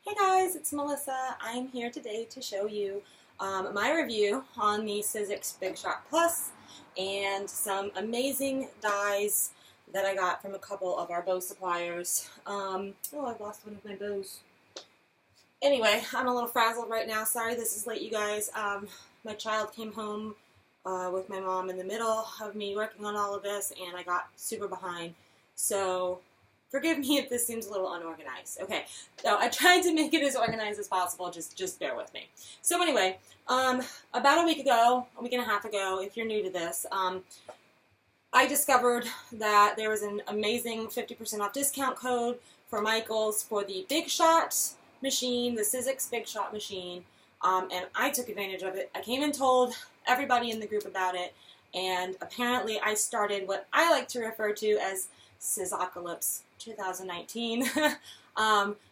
Hey guys, it's Melissa. I'm here today to show you my review on the Sizzix Big Shot Plus and some amazing dies that I got from a couple of our bow suppliers. Oh, I lost one of my bows. Anyway, I'm a little frazzled right now. Sorry this is late, you guys. My child came home with my mom in the middle of me working on all of this, and I got super behind. So forgive me if this seems a little unorganized. Okay, so I tried to make it as organized as possible. Just bear with me. So anyway, about a week and a half ago, if you're new to this, I discovered that there was an amazing 50% off discount code for Michaels for the Big Shot machine, the Sizzix Big Shot machine, and I took advantage of it. I came and told everybody in the group about it, and apparently I started what I like to refer to as Sizzocalypse 2019.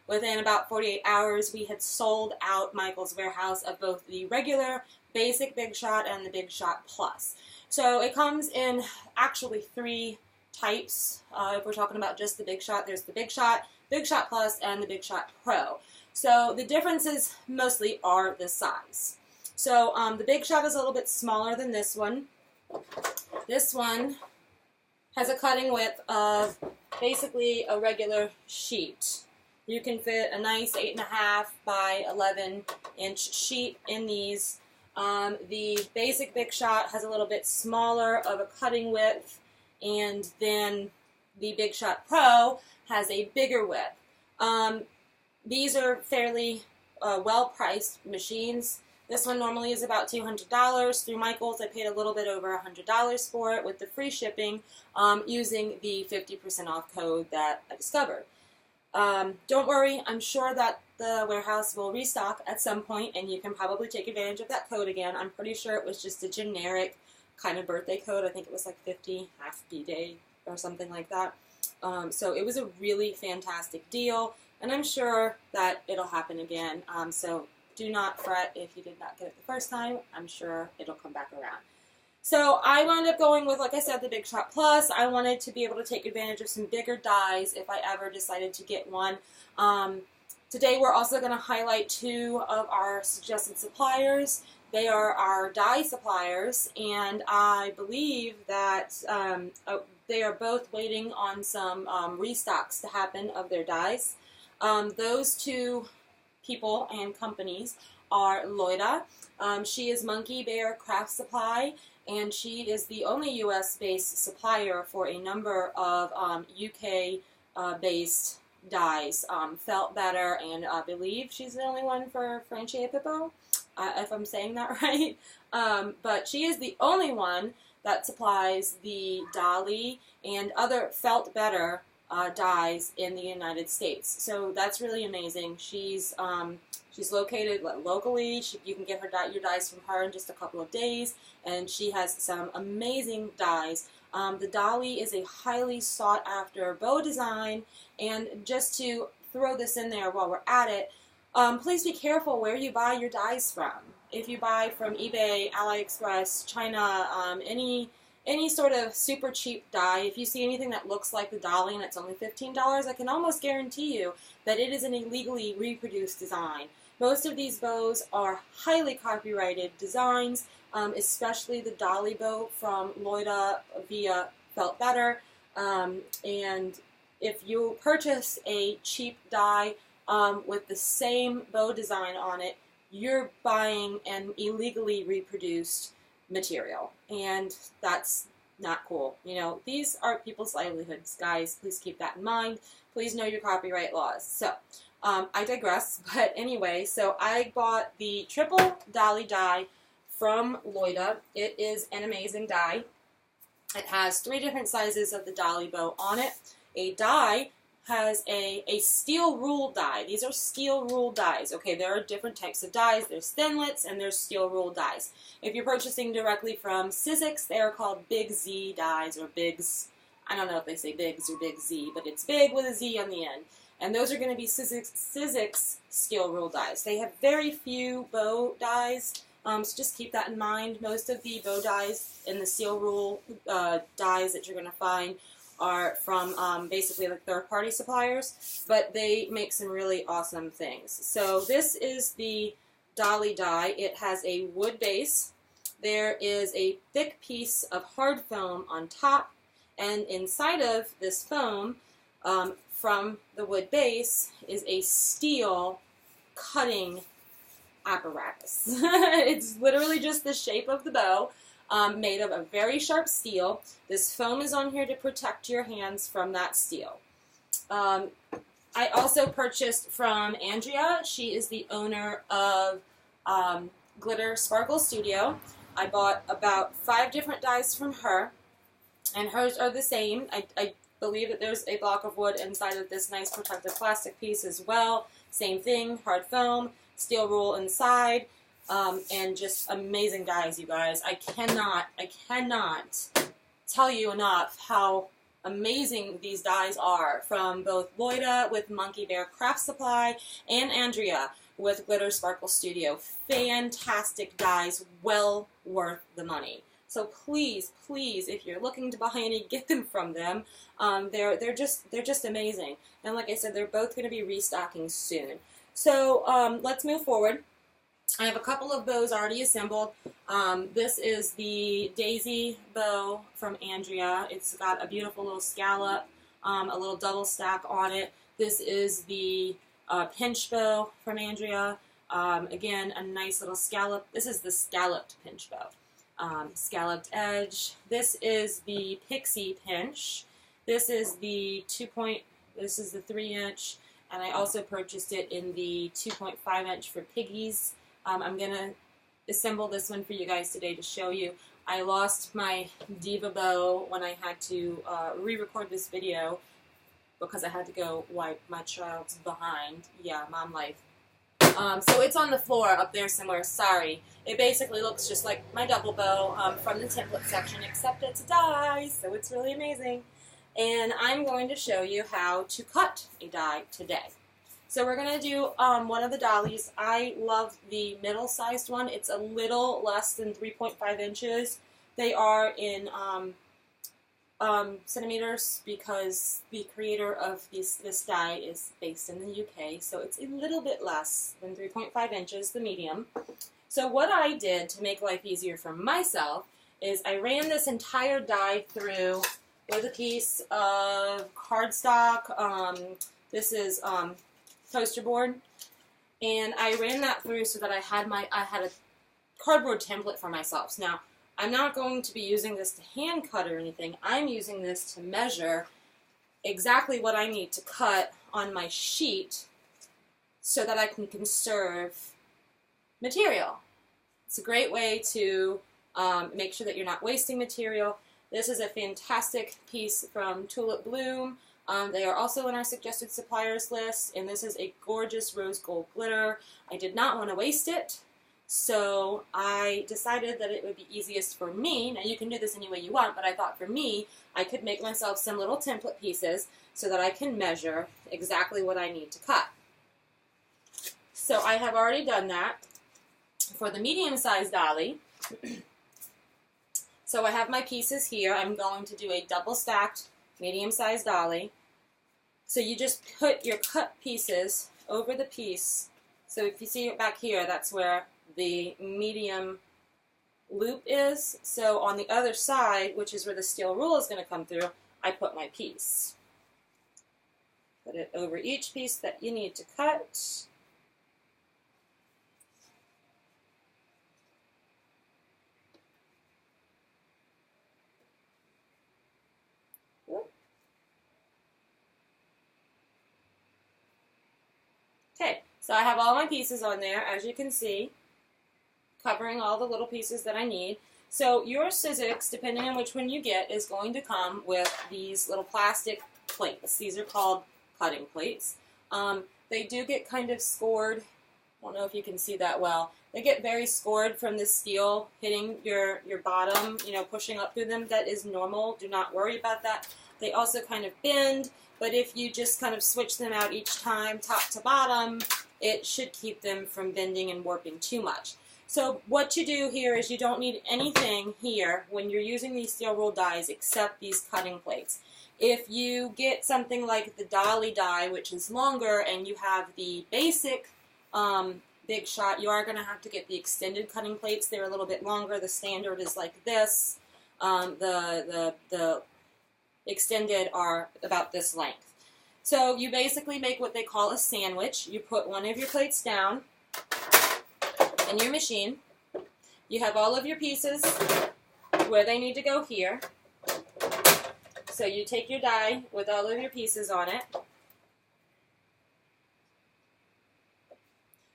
Within about 48 hours, we had sold out Michael's warehouse of both the regular basic Big Shot and the Big Shot Plus. So it comes in actually three types. If we're talking about just the Big Shot, there's the Big Shot Plus, and the Big Shot Pro. So the differences mostly are the size. So the Big Shot is a little bit smaller than this one. This one has a cutting width of basically a regular sheet. You can fit a nice 8.5 by 11 inch sheet in these. The basic Big Shot has a little bit smaller of a cutting width, and then the Big Shot Pro has a bigger width. These are fairly well-priced machines. This one normally is about $200. Through Michaels, I paid a little bit over $100 for it with the free shipping using the 50% off code that I discovered. Don't worry, I'm sure that the warehouse will restock at some point, and you can probably take advantage of that code again. I'm pretty sure it was just a generic kind of birthday code. I think it was like 50, half B-Day or something like that. So it was a really fantastic deal, and I'm sure that it'll happen again. So do not fret if you did not get it the first time. I'm sure it'll come back around. So I wound up going with, like I said, the Big Shot Plus. I wanted to be able to take advantage of some bigger dies if I ever decided to get one. Today we're also going to highlight two of our suggested suppliers. They are our die suppliers, and I believe that they are both waiting on some restocks to happen of their dies. Those two people and companies are Loida. She is Monkey Bear Craft Supply, and she is the only US-based supplier for a number of UK-based dies. Felt Better, and I believe she's the only one for Franchi Pippo, if I'm saying that right. But she is the only one that supplies the Dolly and other Felt Better dies in the United States. So that's really amazing. She's located locally. You can get your dies from her in just a couple of days, and she has some amazing dies. The Dolly is a highly sought after bow design, and just to throw this in there while we're at it, please be careful where you buy your dies from. If you buy from eBay, AliExpress, China, any sort of super cheap die, if you see anything that looks like the Dolly and it's only $15, I can almost guarantee you that it is an illegally reproduced design. Most of these bows are highly copyrighted designs, especially the Dolly bow from Loida via Felt Better. And if you purchase a cheap die with the same bow design on it, you're buying an illegally reproduced material, and that's not cool. You know, these are people's livelihoods, guys. Please keep that in mind. Please know your copyright laws. So, I digress, but anyway, so I bought the triple Dolly die from Loida. It is an amazing die. It has 3 different sizes of the Dolly bow on it. A die has a steel rule die. These are steel rule dies. Okay, there are different types of dies. There's thinlits and there's steel rule dies. If you're purchasing directly from Sizzix, they are called Big Z dies, or Bigs. I don't know if they say Bigs or Big Z, but it's big with a Z on the end. And those are going to be Sizzix steel rule dies. They have very few bow dies, so just keep that in mind. Most of the bow dies in the steel rule dies that you're going to find are from basically like third-party suppliers, but they make some really awesome things. So this is the dolly die. It has a wood base. There is a thick piece of hard foam on top, and inside of this foam, from the wood base, is a steel cutting apparatus. It's literally just the shape of the bow, made of a very sharp steel. This foam is on here to protect your hands from that steel. I also purchased from Andrea. She is the owner of Glitter Sparkle Studio. I bought about 5 different dies from her, and hers are the same. I believe that there's a block of wood inside of this nice protective plastic piece as well. Same thing, hard foam, steel rule inside, and just amazing dies, you guys. I cannot tell you enough how amazing these dies are from both Loida with Monkey Bear Craft Supply and Andrea with Glitter Sparkle Studio. Fantastic dies, well worth the money. So please, please, if you're looking to buy any, get them from them. They're just amazing. And like I said, they're both going to be restocking soon. So let's move forward. I have a couple of bows already assembled. This is the Daisy bow from Andrea. It's got a beautiful little scallop, a little double stack on it. This is the pinch bow from Andrea. Again, a nice little scallop. This is the scalloped pinch bow. Scalloped edge. This is the Pixie pinch. This is the 3-inch, and I also purchased it in the 2.5-inch for piggies. I'm going to assemble this one for you guys today to show you. I lost my Diva bow when I had to re-record this video because I had to go wipe my child's behind. Yeah, mom life. So it's on the floor up there somewhere, sorry. It basically looks just like my double bow from the template section, except it's a die, so it's really amazing. And I'm going to show you how to cut a die today. So we're going to do one of the dollies. I love the middle-sized one. It's a little less than 3.5 inches. They are in centimeters because the creator of this die is based in the UK, so it's a little bit less than 3.5 inches, the medium. So what I did to make life easier for myself is I ran this entire die through with a piece of cardstock. This is poster board, and I ran that through so that I had a cardboard template for myself. Now, I'm not going to be using this to hand cut or anything. I'm using this to measure exactly what I need to cut on my sheet so that I can conserve material. It's a great way to make sure that you're not wasting material. This is a fantastic piece from Tulip Bloom. They are also in our suggested suppliers list, and this is a gorgeous rose gold glitter. I did not want to waste it, so I decided that it would be easiest for me. Now you can do this any way you want, but I thought for me, I could make myself some little template pieces so that I can measure exactly what I need to cut. So I have already done that for the medium-sized dolly. So I have my pieces here. I'm going to do a double-stacked medium-sized dolly. So you just put your cut pieces over the piece. So if you see it back here, that's where the medium loop is. So on the other side, which is where the steel rule is going to come through, I put my piece. Put it over each piece that you need to cut. Okay, so I have all my pieces on there, as you can see, covering all the little pieces that I need. So your Sizzix, depending on which one you get, is going to come with these little plastic plates. These are called cutting plates. They do get kind of scored. I don't know if you can see that well. They get very scored from the steel hitting your bottom, you know, pushing up through them. That is normal. Do not worry about that. They also kind of bend, but if you just kind of switch them out each time, top to bottom, it should keep them from bending and warping too much. So what you do here is you don't need anything here when you're using these steel rule dies except these cutting plates. If you get something like the dolly die, which is longer, and you have the basic Big Shot, you are going to have to get the extended cutting plates. They're a little bit longer. The standard is like this. The extended are about this length. So you basically make what they call a sandwich. You put one of your plates down in your machine. You have all of your pieces where they need to go here. So you take your die with all of your pieces on it.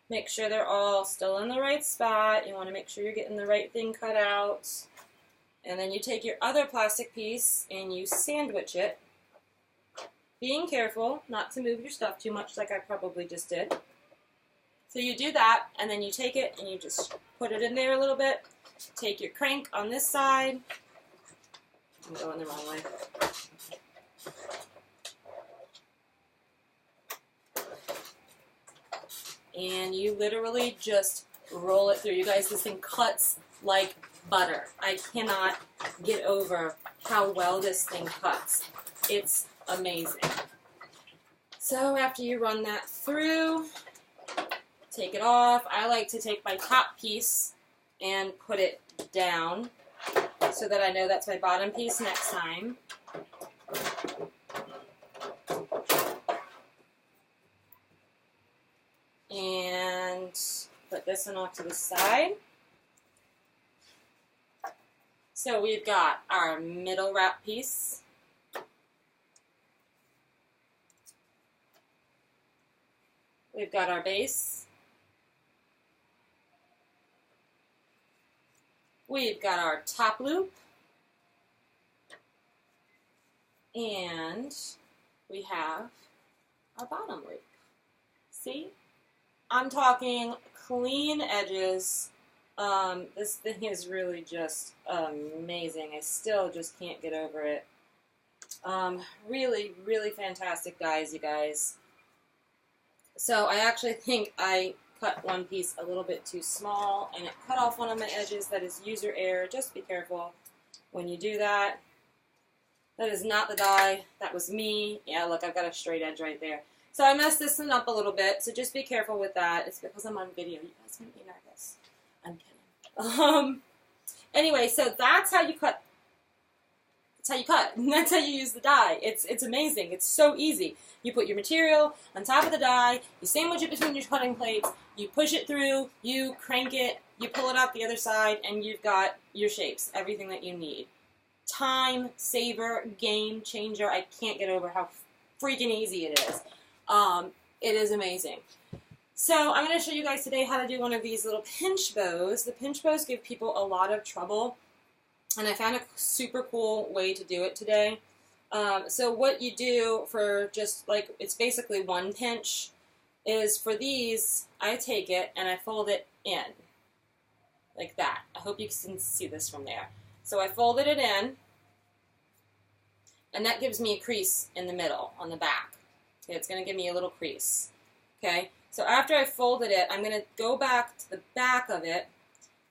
Make sure they're all still in the right spot. You want to make sure you're getting the right thing cut out. And then you take your other plastic piece and you sandwich it. Being careful not to move your stuff too much like I probably just did. So you do that, and then you take it and you just put it in there a little bit. Take your crank on this side. I'm going the wrong way. And you literally just roll it through. You guys, this thing cuts like butter. I cannot get over how well this thing cuts. It's amazing. So after you run that through, take it off. I like to take my top piece and put it down so that I know that's my bottom piece next time. And put this one off to the side. So we've got our middle wrap piece. We've got our base. We've got our top loop. And we have our bottom loop. See? I'm talking clean edges. This thing is really just amazing. I still just can't get over it. Really, really fantastic dies, you guys. So I actually think I cut one piece a little bit too small, and it cut off one of my edges. That is user error. Just be careful when you do that. That is not the die. That was me. Yeah, look, I've got a straight edge right there. So I messed this one up a little bit, so just be careful with that. It's because I'm on video. You guys make me nervous. I'm kidding. Anyway, so that's how you cut. That's how you cut. And that's how you use the die. It's amazing. It's so easy. You put your material on top of the die, you sandwich it between your cutting plates, you push it through, you crank it, you pull it out the other side, and you've got your shapes, everything that you need. Time saver, game changer. I can't get over how freaking easy it is. It is amazing. So I'm going to show you guys today how to do one of these little pinch bows. The pinch bows give people a lot of trouble, and I found a super cool way to do it today. So what you do for just like, it's basically one pinch, is for these, I take it and I fold it in, like that. I hope you can see this from there. So I folded it in, and that gives me a crease in the middle, on the back. Okay, it's going to give me a little crease. Okay, so after I folded it, I'm going to go back to the back of it,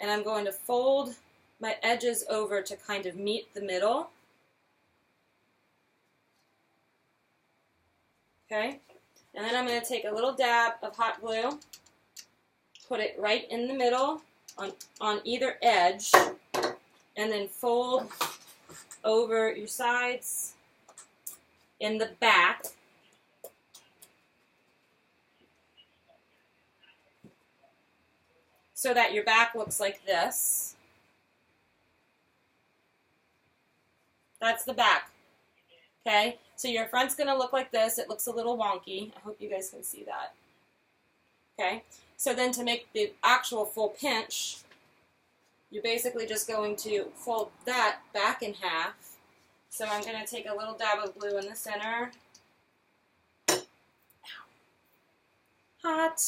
and I'm going to fold my edges over to kind of meet the middle. Okay, and then I'm going to take a little dab of hot glue, put it right in the middle on either edge, and then fold over your sides in the back. So that your back looks like this. That's the back. Okay, so your front's going to look like this. It looks a little wonky. I hope you guys can see that. Okay, so then to make the actual full pinch, you're basically just going to fold that back in half. So I'm going to take a little dab of glue in the center. Ow. Hot.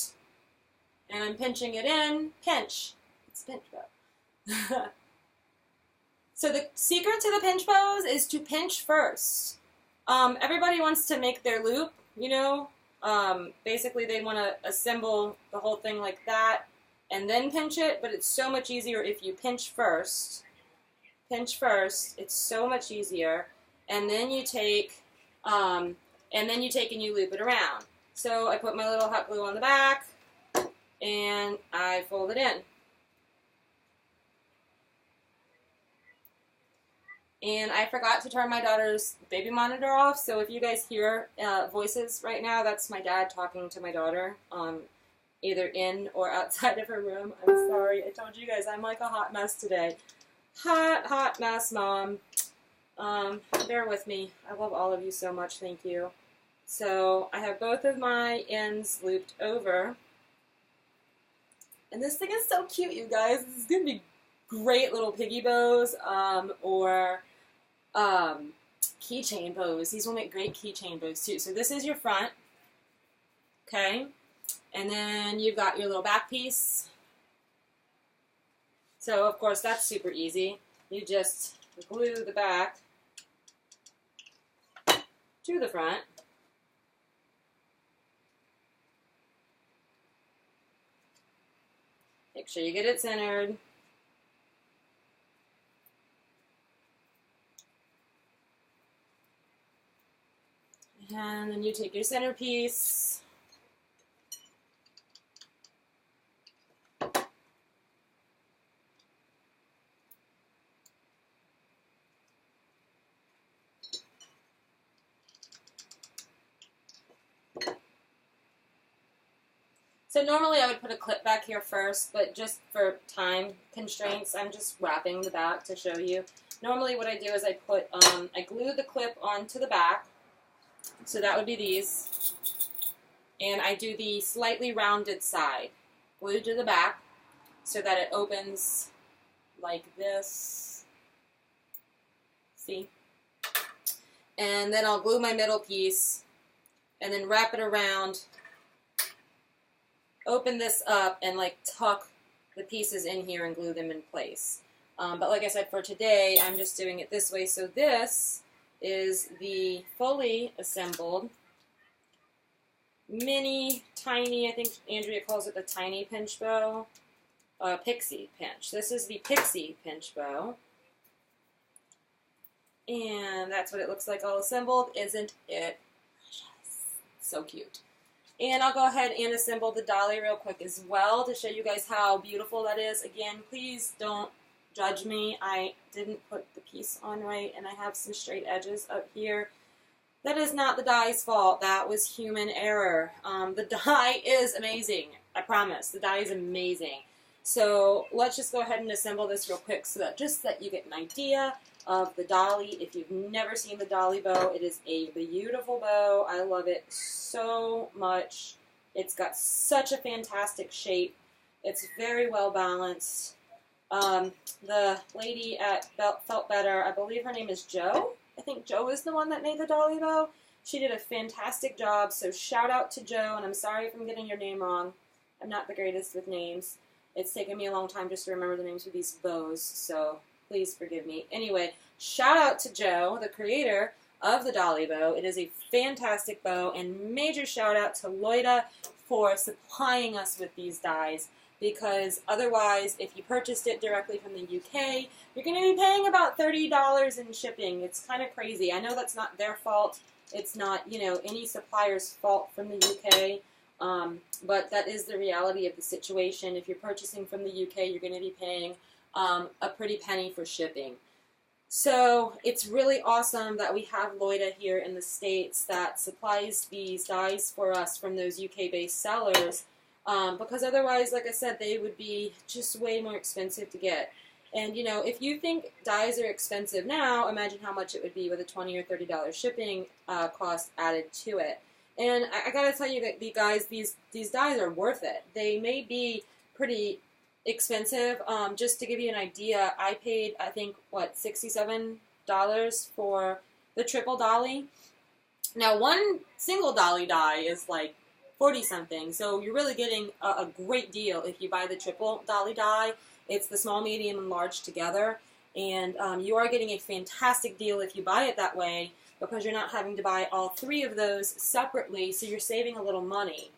And I'm pinching it in. Pinch. It's pinch bow. So the secret to the pinch bows is to pinch first. Everybody wants to make their loop, you know. Basically they want to assemble the whole thing like that and then pinch it, but it's so much easier if you pinch first. Pinch first. It's so much easier. And then you take And then you take and you loop it around. So I put my little hot glue on the back, and I fold it in. And I forgot to turn my daughter's baby monitor off, so if you guys hear voices right now, that's my dad talking to my daughter, either in or outside of her room. I'm sorry. I told you guys I'm like a hot mess today. Hot mess, Mom. Bear with me. I love all of you so much. Thank you. So I have both of my ends looped over. And this thing is so cute, you guys. This is going to be great little piggy bows, or keychain bows. These will make great keychain bows too. So this is your front, okay? And then you've got your little back piece. So of course that's super easy. You just glue the back to the front. Make sure you get it centered. And then you take your centerpiece, so normally I would put a clip back here first, but just for time constraints, I'm just wrapping the back to show you. Normally what I do is I put, I glue the clip onto the back. So that would be these, and I do the slightly rounded side, glued to the back, so that it opens like this, see? And then I'll glue my middle piece, and then wrap it around, open this up, and like tuck the pieces in here and glue them in place. But like I said, for today, I'm just doing it this way, so this is the fully assembled mini, tiny, I think Andrea calls it the tiny pinch bow, pixie pinch. This is the pixie pinch bow. And that's what it looks like all assembled. Isn't it precious? So cute. And I'll go ahead and assemble the dolly real quick as well to show you guys how beautiful that is. Again, please don't judge me. I didn't put the piece on right, and I have some straight edges up here. That is not the die's fault. That was human error. The dye is amazing. I promise. The dye is amazing. So let's just go ahead and assemble this real quick so that just that you get an idea of the dolly. If you've never seen the dolly bow, it is a beautiful bow. I love it so much. It's got such a fantastic shape. It's very well balanced. The lady at Felt Better, I believe her name is Jo. I think Jo is the one that made the dolly bow. She did a fantastic job, so shout out to Jo, and I'm sorry if I'm getting your name wrong. I'm not the greatest with names. It's taken me a long time just to remember the names of these bows, so please forgive me. Anyway, shout out to Jo, the creator of the dolly bow. It is a fantastic bow, and major shout out to Loida for supplying us with these dies, because otherwise, if you purchased it directly from the UK, you're going to be paying about $30 in shipping. It's kind of crazy. I know that's not their fault. It's not, you know, any supplier's fault from the UK, but that is the reality of the situation. If you're purchasing from the UK, you're going to be paying a pretty penny for shipping. So it's really awesome that we have Loida here in the States that supplies these dies for us from those UK-based sellers. Because otherwise, like I said, they would be just way more expensive to get. And, you know, if you think dies are expensive now, imagine how much it would be with a $20 or $30 shipping cost added to it. And I gotta tell you that, guys, these dies are worth it. They may be pretty expensive. Just to give you an idea, I paid, I think, what, $67 for the triple dolly. Now, one single dolly die is like 40-something, so you're really getting a great deal if you buy the triple dolly die. It's the small, medium, and large together, and you are getting a fantastic deal if you buy it that way, because you're not having to buy all three of those separately, so you're saving a little money.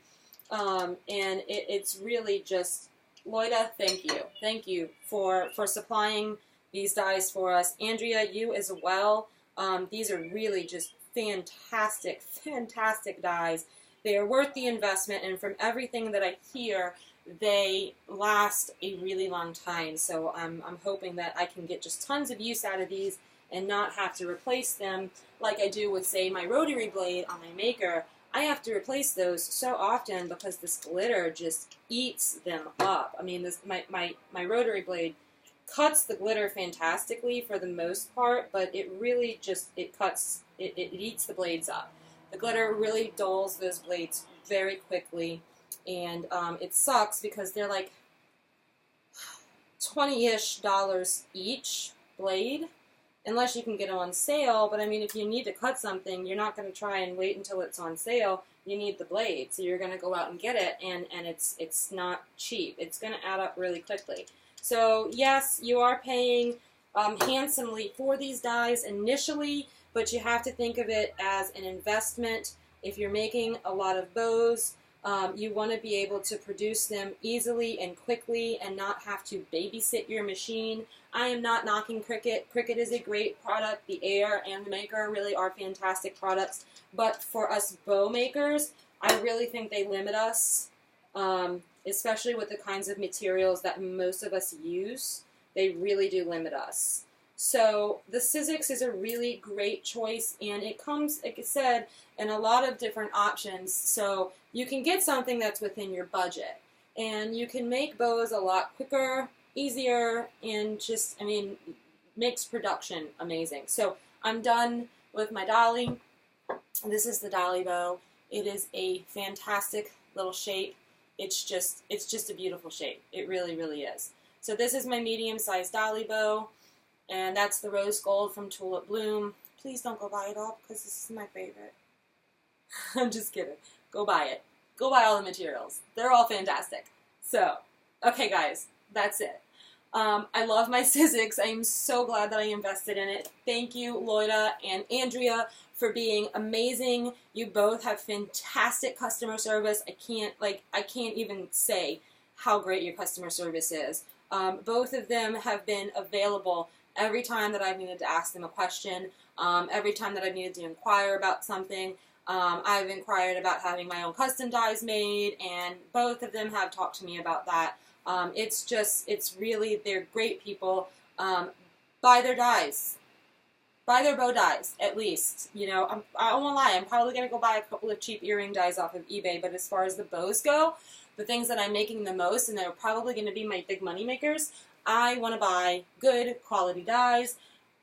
And it's really just, Loida, thank you. Thank you for supplying these dies for us. Andrea, you as well. These are really just fantastic, fantastic dies. They are worth the investment, and from everything that I hear, they last a really long time. So I'm hoping that I can get just tons of use out of these and not have to replace them like I do with, say, my rotary blade on my maker. I have to replace those so often because this glitter just eats them up. I mean, my rotary blade cuts the glitter fantastically for the most part, but it really just, it eats the blades up. The glitter really dulls those blades very quickly, and it sucks because they're like $20-ish each blade, unless you can get them on sale. But I mean, if you need to cut something, you're not going to try and wait until it's on sale. You need the blade, so you're going to go out and get it, and it's not cheap. It's going to add up really quickly. So yes, you are paying handsomely for these dies initially, but you have to think of it as an investment. If you're making a lot of bows, you want to be able to produce them easily and quickly and not have to babysit your machine. I am not knocking Cricut. Cricut is a great product. The Air and the Maker really are fantastic products. But for us bow makers, I really think they limit us, especially with the kinds of materials that most of us use. They really do limit us. So the Sizzix is a really great choice, and it comes, like I said, in a lot of different options. So you can get something that's within your budget, and you can make bows a lot quicker, easier, and just, I mean, makes production amazing. So I'm done with my dolly. This is the dolly bow. It is a fantastic little shape. It's just a beautiful shape. It really, really is. So this is my medium-sized dolly bow, and that's the rose gold from Tulip Bloom. Please don't go buy it all, because this is my favorite. I'm just kidding. Go buy it. Go buy all the materials. They're all fantastic. So, okay guys, that's it. I love my Sizzix. I am so glad that I invested in it. Thank you, Loida and Andrea, for being amazing. You both have fantastic customer service. I can't even say how great your customer service is. Both of them have been available every time that I've needed to ask them a question, every time that I've needed to inquire about something. I've inquired about having my own custom dies made, and both of them have talked to me about that. It's really, they're great people. Buy their dies. Buy their bow dies, at least. You know, I won't lie, I'm probably going to go buy a couple of cheap earring dies off of eBay, but as far as the bows go, the things that I'm making the most, and they're probably going to be my big money makers, I want to buy good quality dies,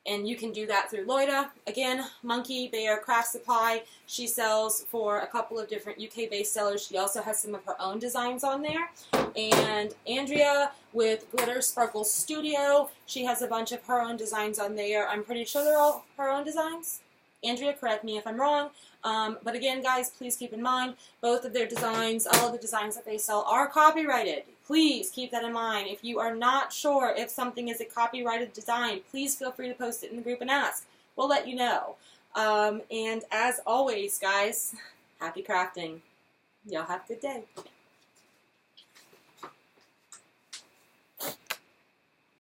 and you can do that through Loida. Again, Monkey Bear Craft Supply. She sells for a couple of different UK-based sellers. She also has some of her own designs on there. And Andrea with Glitter Sparkle Studio. She has a bunch of her own designs on there. I'm pretty sure they're all her own designs. Andrea, correct me if I'm wrong. But again, guys, please keep in mind, both of their designs, all of the designs that they sell are copyrighted. Please keep that in mind. If you are not sure if something is a copyrighted design, please feel free to post it in the group and ask. We'll let you know. And as always, guys, happy crafting. Y'all have a good day.